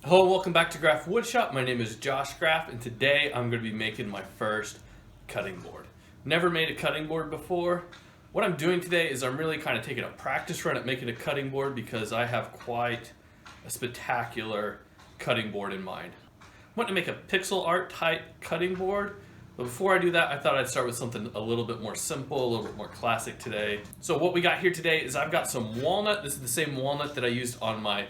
Hello, welcome back to Graff Woodshop. My name is Josh Graff, and today I'm going to be making my first cutting board. Never made a cutting board before. What I'm doing today is I'm really kind of taking a practice run at making a cutting board because I have quite a spectacular cutting board in mind. I want to make a pixel art type cutting board, but before I do that, I thought I'd start with something a little bit more simple, a little bit more classic today. So what we got here today is I've got some walnut. This is the same walnut that I used on my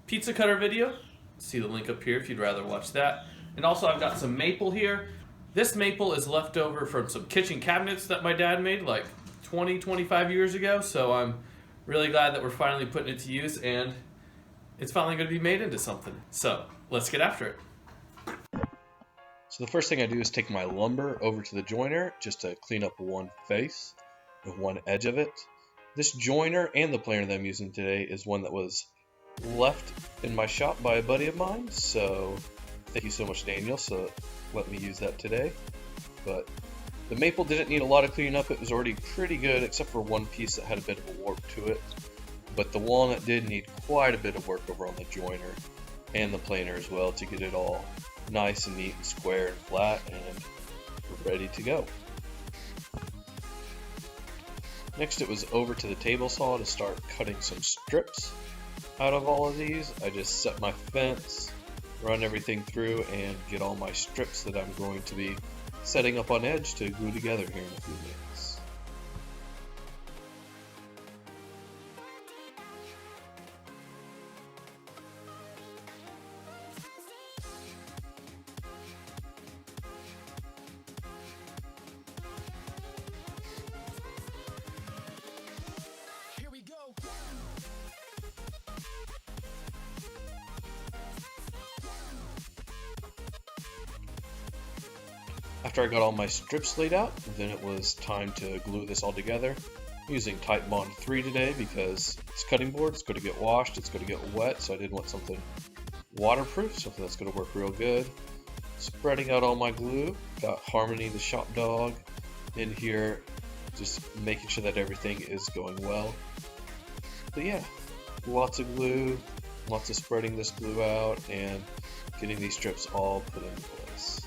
pizza cutter video. See the link up here if you'd rather watch that. And also I've got some maple here. This maple is left over from some kitchen cabinets that my dad made like 25 years ago. So I'm really glad that we're finally putting it to use and it's finally going to be made into something. So let's get after it. So the first thing I do is take my lumber over to the joiner just to clean up one face and one edge of it. This joiner and the planer that I'm using today is one that was left in my shop by a buddy of mine, so thank you so much, Daniel, so let me use that today. But the maple didn't need a lot of cleaning up. It was already pretty good except for one piece that had a bit of a warp to it, but the walnut did need quite a bit of work over on the joiner and the planer as well to get it all nice and neat and square and flat, and we're ready to go. Next it was over to the table saw to start cutting some strips out of all of these. I just set my fence, run everything through, and get all my strips that I'm going to be setting up on edge to glue together here in a few minutes. Here we go. After I got all my strips laid out, then it was time to glue this all together. I'm using Type Bond 3 today because it's cutting board, it's going to get washed, it's going to get wet, so I did want something waterproof, something that's going to work real good. Spreading out all my glue, got Harmony the shop dog in here, just making sure that everything is going well. But yeah, lots of glue, lots of spreading this glue out, and getting these strips all put in place.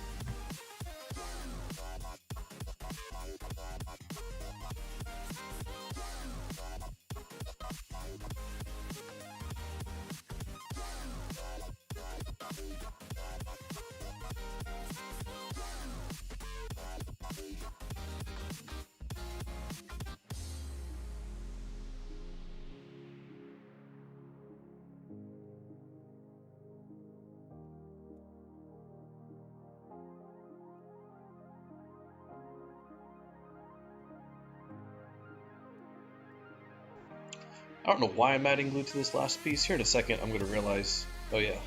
I don't know why I'm adding glue to this last piece. Here in a second I'm going to realize, oh yeah,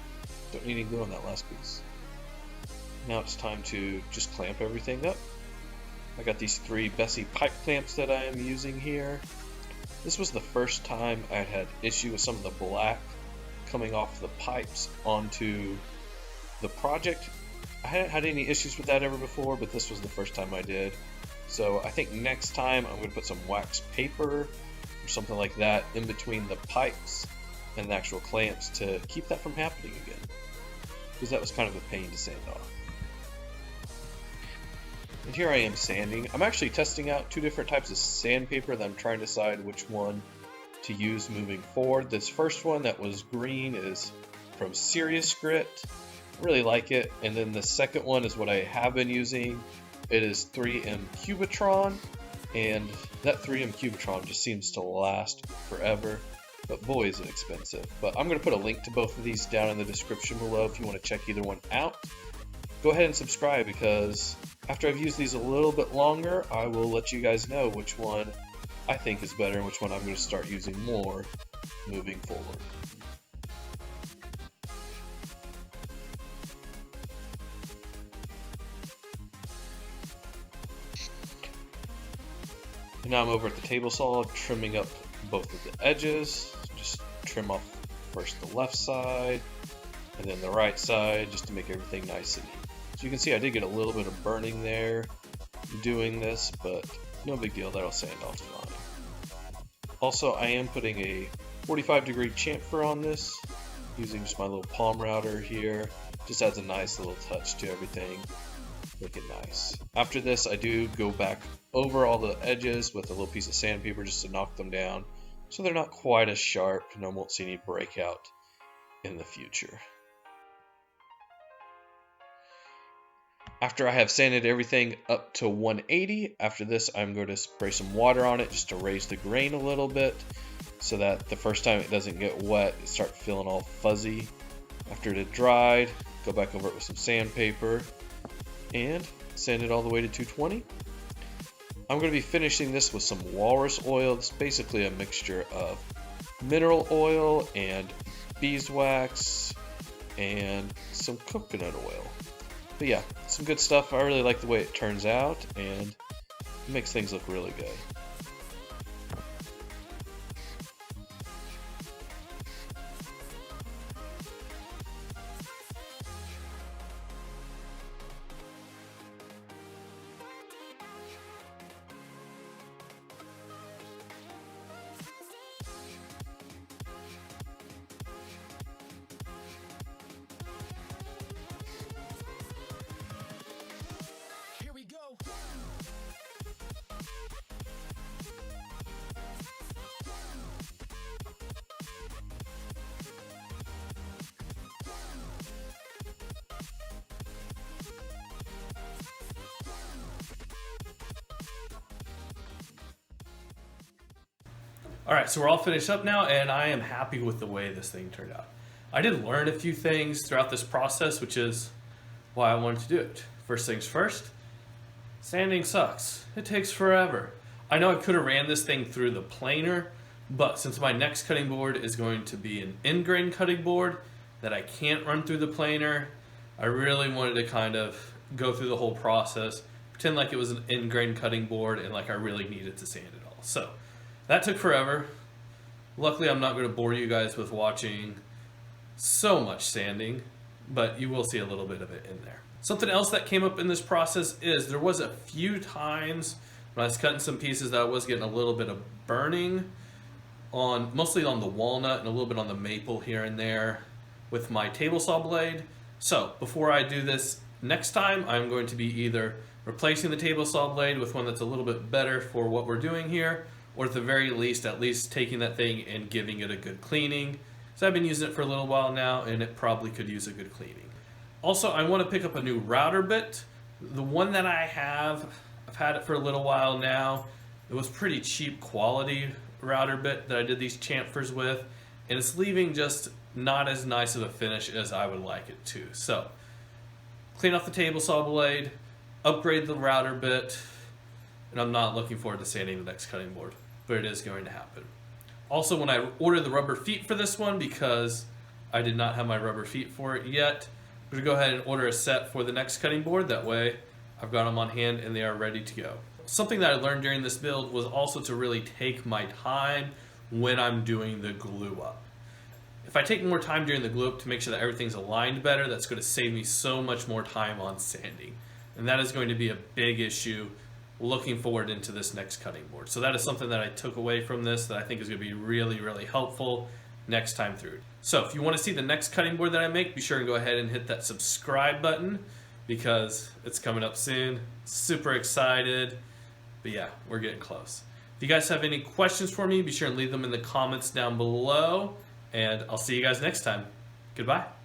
don't need any glue on that last piece. Now it's time to just clamp everything up. I got these 3 Bessie pipe clamps that I am using here. This was the first time I had issue with some of the black coming off the pipes onto the project. I hadn't had any issues with that ever before, but this was the first time I did. So I think next time I'm going to put some wax paper or something like that in between the pipes and the actual clamps to keep that from happening again, because that was kind of a pain to sand off. And here I am sanding. I'm actually testing out 2 different types of sandpaper that I'm trying to decide which one to use moving forward. This first one that was green is from Serious Grit. I really like it. And then the second one is what I have been using. It is 3M Cubitron, and that 3M Cubitron just seems to last forever, but boy is it expensive. But I'm going to put a link to both of these down in the description below if you want to check either one out. Go ahead and subscribe, because after I've used these a little bit longer, I will let you guys know which one I think is better and which one I'm going to start using more moving forward. And now I'm over at the table saw trimming up both of the edges. Just trim off first the left side and then the right side just to make everything nice and neat. So you can see I did get a little bit of burning there doing this, but no big deal, that'll sand off fine. Also, I am putting a 45-degree chamfer on this using just my little palm router here. Just adds a nice little touch to everything. Make it nice. After this, I do go back over all the edges with a little piece of sandpaper just to knock them down so they're not quite as sharp and I won't see any breakout in the future. After I have sanded everything up to 180, after this I'm going to spray some water on it just to raise the grain a little bit so that the first time it doesn't get wet, it starts feeling all fuzzy. After it had dried, go back over it with some sandpaper and sand it all the way to 220. I'm going to be finishing this with some walrus oil. It's basically a mixture of mineral oil and beeswax and some coconut oil. But yeah, some good stuff. I really like the way it turns out and it makes things look really good. Here we go. Alright, so we're all finished up now, and I am happy with the way this thing turned out. I did learn a few things throughout this process, which is why I wanted to do it. First things first, sanding sucks. It takes forever. I know I could have ran this thing through the planer, but since my next cutting board is going to be an end grain cutting board that I can't run through the planer, I really wanted to kind of go through the whole process, pretend like it was an end grain cutting board and like I really needed to sand it all. So that took forever. Luckily, I'm not going to bore you guys with watching so much sanding, but you will see a little bit of it in there. Something else that came up in this process is there was a few times when I was cutting some pieces that I was getting a little bit of burning on, mostly on the walnut and a little bit on the maple here and there with my table saw blade. So before I do this next time, I'm going to be either replacing the table saw blade with one that's a little bit better for what we're doing here, or at the very least, at least taking that thing and giving it a good cleaning. So I've been using it for a little while now and it probably could use a good cleaning. Also, I want to pick up a new router bit. The one that I have, I've had it for a little while now. It was pretty cheap quality router bit that I did these chamfers with, and it's leaving just not as nice of a finish as I would like it to. So, clean off the table saw blade, upgrade the router bit, and I'm not looking forward to sanding the next cutting board, but it is going to happen. Also, when I ordered the rubber feet for this one, because I did not have my rubber feet for it yet, I'm going to go ahead and order a set for the next cutting board. That way, I've got them on hand and they are ready to go. Something that I learned during this build was also to really take my time when I'm doing the glue up. If I take more time during the glue up to make sure that everything's aligned better, that's going to save me so much more time on sanding. And that is going to be a big issue looking forward into this next cutting board. So that is something that I took away from this that I think is going to be really, really helpful next time through. So if you want to see the next cutting board that I make, be sure and go ahead and hit that subscribe button because it's coming up soon. Super excited. But yeah, we're getting close. If you guys have any questions for me, be sure and leave them in the comments down below. And I'll see you guys next time. Goodbye.